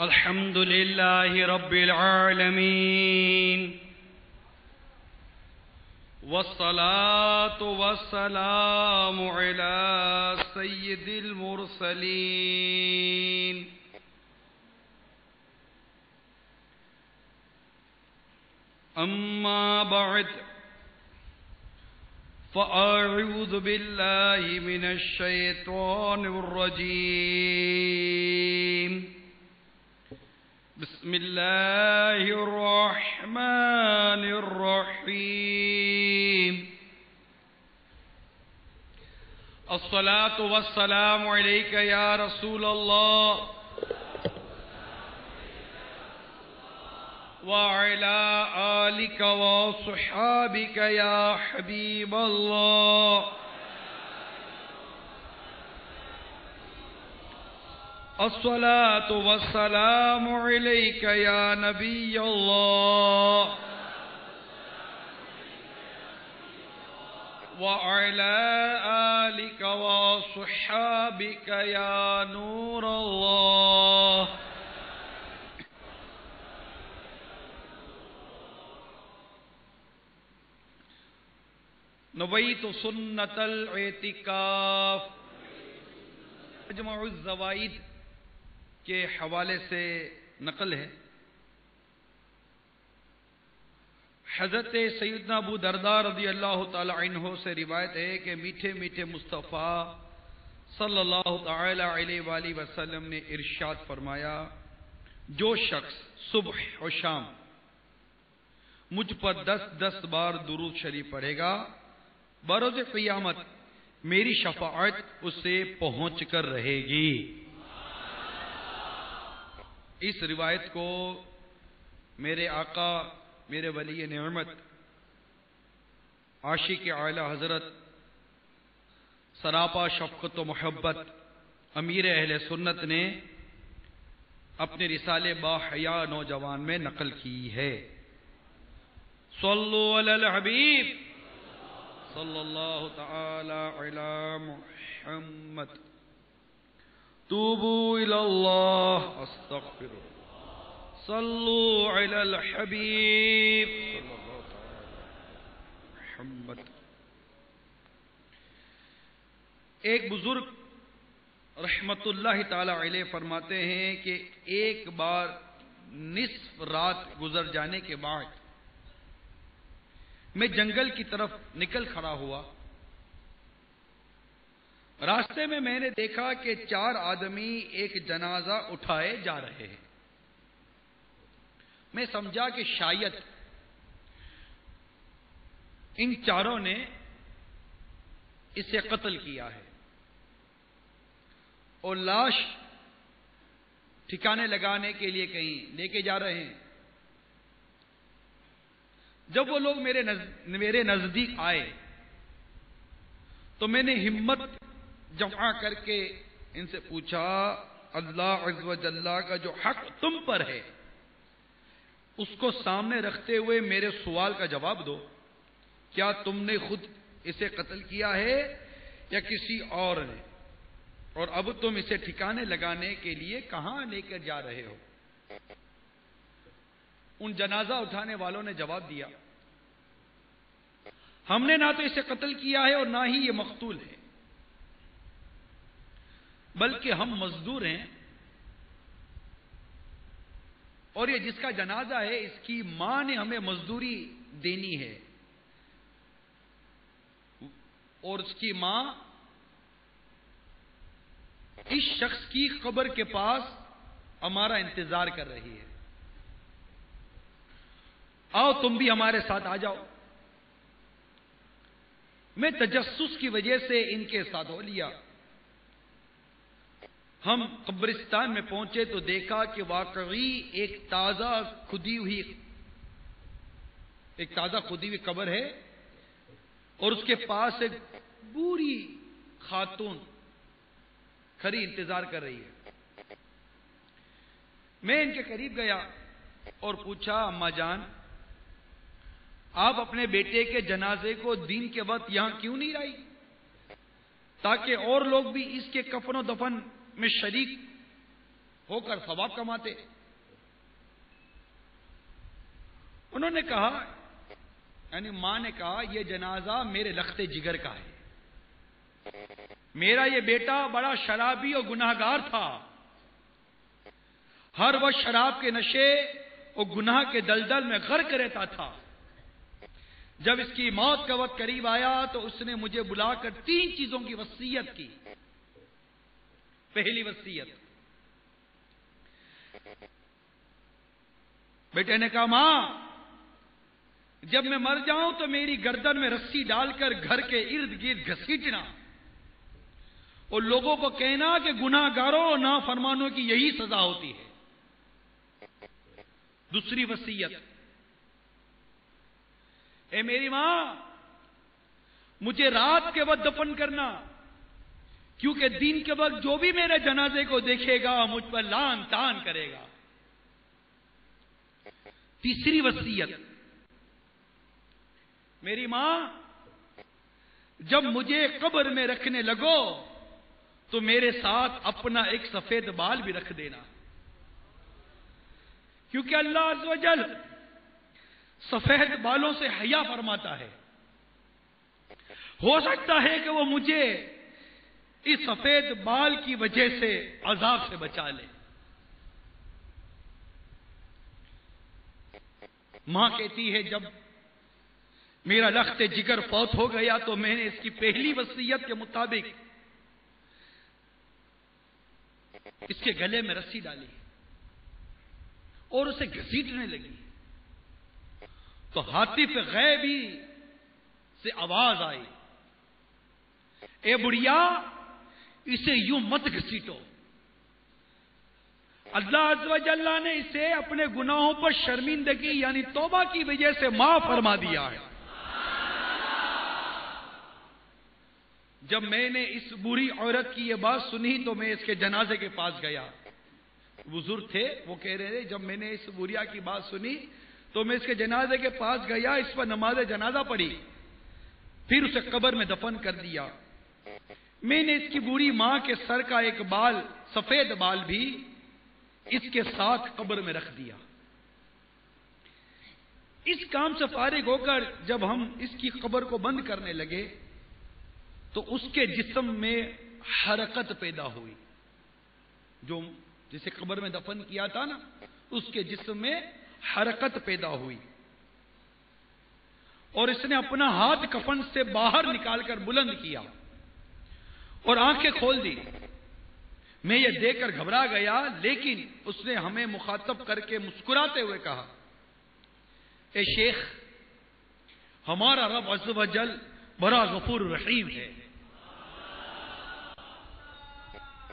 الحمد لله رب العالمين والصلاة والسلام على سيد المرسلين أما بعد فأعوذ بالله من الشيطان الرجيم بسم الله الرحمن الرحيم الصلاة والسلام عليك يا رسول الله وعلى آلك وصحابك يا حبيب الله الصلاة والسلام عليك يا نبي الله وعلى آلك وصحابك يا نور الله نویت سنت الاعتکاف مجمع الزوائد کے حوالے سے نقل ہے. حضرت سیدنا ابو درداء رضی اللہ تعالی عنہ سے روایت ہے کہ میٹھے میٹھے مصطفیٰ صلی اللہ تعالی علیہ وآلہ وسلم نے ارشاد فرمایا، جو شخص صبح و شام مجھ پر 10 بار درود شریف پڑھے گا، بروز قیامت میری شفاعت اسے پہنچ کر رہے گی. اس روایت کو میرے آقا، میرے ولی نعمت، عاشق اعلی حضرت، سراپا شفقت و محبت، امیر اہل سنت نے اپنے رسالے با حیا نوجوان میں نقل کی ہے. صلو علی الحبیب صلی اللہ تعالی علی محمد. توبوا الى اللہ استغفر. صلوا علی الحبیب صلی اللہ تعالی محمد. ایک بزرگ رحمت اللہ تعالی علیہ فرماتے ہیں کہ ایک بار نصف رات گزر جانے کے بعد میں جنگل کی طرف نکل کھڑا ہوا. راستے میں نے دیکھا کہ 4 آدمی ایک جنازہ اٹھائے جا رہے ہیں. میں سمجھا کہ شاید ان چاروں نے اسے قتل کیا ہے اور لاش ٹھکانے لگانے کے لیے کہیں لے کے جا رہے ہیں. جب وہ لوگ میرے نزدیک آئے تو میں نے ہمت جمع کر کے ان سے پوچھا، اللہ عز و جل کا جو حق تم پر ہے اس کو سامنے رکھتے ہوئے میرے سوال کا جواب دو. کیا تم نے خود اسے قتل کیا ہے یا کسی اور نے؟ اور اب تم اسے ٹھکانے لگانے کے لیے کہاں لے کر جا رہے ہو؟ ان جنازہ اٹھانے والوں نے جواب دیا، ہم نے نہ تو اسے قتل کیا ہے اور نہ ہی یہ مقتول ہے، بلکہ ہم مزدور ہیں اور یہ جس کا جنازہ ہے اس کی ماں نے ہمیں مزدوری دینی ہے اور اس کی ماں اس شخص کی قبر کے پاس ہمارا انتظار کر رہی ہے. آؤ تم بھی ہمارے ساتھ آ جاؤ. میں تجسس کی وجہ سے ان کے ساتھ ہو لیا. ہم قبرستان میں پہنچے تو دیکھا کہ واقعی ایک تازہ کھدی ہوئی قبر ہے اور اس کے پاس ایک بوڑھی خاتون کھڑی انتظار کر رہی ہے. میں ان کے قریب گیا اور پوچھا، اماں جان آپ اپنے بیٹے کے جنازے کو دن کے وقت یہاں کیوں نہیں لائی تاکہ اور لوگ بھی اس کے کفن و دفن میں شریک ہو کر ثواب کماتے. انہوں نے کہا, یعنی ماں نے کہا, یہ جنازہ میرے لخت جگر کا ہے. میرا یہ بیٹا بڑا شرابی اور گناہگار تھا. ہر وقت شراب کے نشے اور گناہ کے دلدل میں غرق رہتا تھا. جب اس کی موت کا وقت قریب آیا تو اس نے مجھے بلا کر 3 چیزوں کی وصیت کی. پہلی وصیت, بیٹے نے کہا, ماں جب میں مر جاؤں تو میری گردن میں رسی ڈال کر گھر کے ارد گرد گھسیٹنا اور لوگوں کو کہنا کہ گناہ گاروں اور نافرمانوں کی یہی سزا ہوتی ہے. دوسری وصیت, اے میری ماں مجھے رات کے وقت دفن کرنا, کیونکہ دن کے وقت جو بھی میرے جنازے کو دیکھے گا مجھ پر لعن طعن کرے گا. تیسری وصیت, میری ماں جب مجھے قبر میں رکھنے لگو تو میرے ساتھ اپنا ایک سفید بال بھی رکھ دینا, کیونکہ اللہ عز و جل سفید بالوں سے حیا فرماتا ہے. ہو سکتا ہے کہ وہ مجھے اس سفید بال کی وجہ سے عذاب سے بچا لے. ماں کہتی ہے, جب میرا لخت جگر فوت ہو گیا تو میں نے اس کی پہلی وصیت کے مطابق اس کے گلے میں رسی ڈالی اور اسے گھسیٹنے لگی تو ہاتف غیبی سے آواز آئی, اے بڑھیا اسے یوں مت گھسیٹو. اللہ عز و جل نے اسے اپنے گناہوں پر شرمندگی یعنی توبہ کی وجہ سے معاف فرما دیا ہے. جب میں نے اس بری عورت کی یہ بات سنی تو میں اس کے جنازے کے پاس گیا. بزرگ تھے, وہ کہہ رہے تھے, جب میں نے اس بوریا کی بات سنی تو میں اس کے جنازے کے پاس گیا, اس پر نماز جنازہ پڑھی, پھر اسے قبر میں دفن کر دیا. میں نے اس کی بری ماں کے سر کا ایک بال, سفید بال بھی اس کے ساتھ قبر میں رکھ دیا. اس کام سے فارغ ہو کر جب ہم اس کی قبر کو بند کرنے لگے تو اس کے جسم میں حرکت پیدا ہوئی. جو جسے قبر میں دفن کیا تھا نا, اس کے جسم میں حرکت پیدا ہوئی اور اس نے اپنا ہاتھ کفن سے باہر نکال کر بلند کیا اور آنکھیں کھول دی. میں یہ دیکھ کر گھبرا گیا, لیکن اس نے ہمیں مخاطب کر کے مسکراتے ہوئے کہا, اے شیخ ہمارا رب عز و جل بڑا غفور رحیم ہے.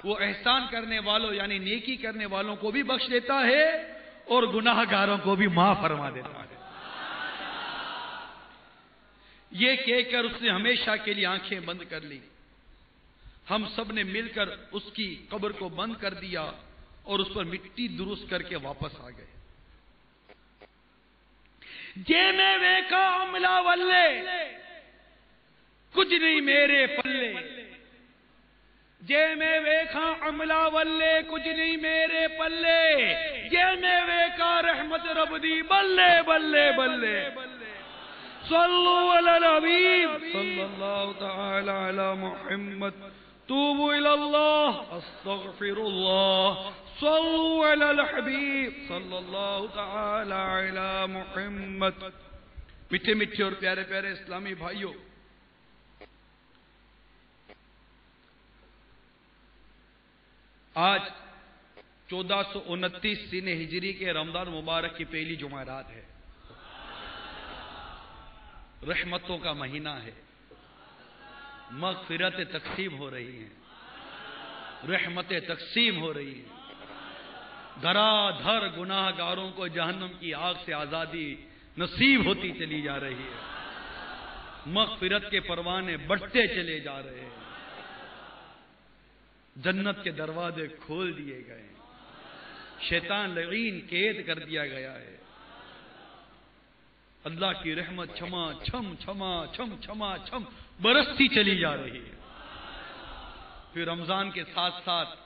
وہ احسان کرنے والوں یعنی نیکی کرنے والوں کو بھی بخش دیتا ہے اور گناہ گاروں کو بھی معاف فرما دیتا ہے. یہ کہہ کر اس نے ہمیشہ کے لیے آنکھیں بند کر لی. ہم سب نے مل کر اس کی قبر کو بند کر دیا اور اس پر مٹی درست کر کے واپس آ گئے. جے میں ویکھا عملہ والے کچھ نہیں میرے پلے, جے میں ویکھا عملہ والے کچھ نہیں میرے پلے, جے میں ویکھا رحمت رب دی بلے بلے بلے. صلو علی الحبیب صلی اللہ تعالی علی محمد. توبوا الى اللہ استغفر اللہ. صلو علی الحبیب صلی اللہ تعالی علی محمد. میٹھے میٹھے اور پیارے پیارے اسلامی بھائیوں, آج 1429 سن ہجری کے رمضان مبارک کی پہلی جمعرات ہے. رحمتوں کا مہینہ ہے, مغفرت تقسیم ہو رہی ہیں, رحمتیں تقسیم ہو رہی ہیں. دھرا دھر گناہ گاروں کو جہنم کی آگ سے آزادی نصیب ہوتی چلی جا رہی ہے. مغفرت کے پروانے بڑھتے چلے جا رہے ہیں. جنت کے دروازے کھول دیے گئے ہیں. شیطان لعین قید کر دیا گیا ہے. اللہ کی رحمت چھما چھم چھما چھم چھما چھم برستی چلی جا رہی ہے. پھر رمضان کے ساتھ ساتھ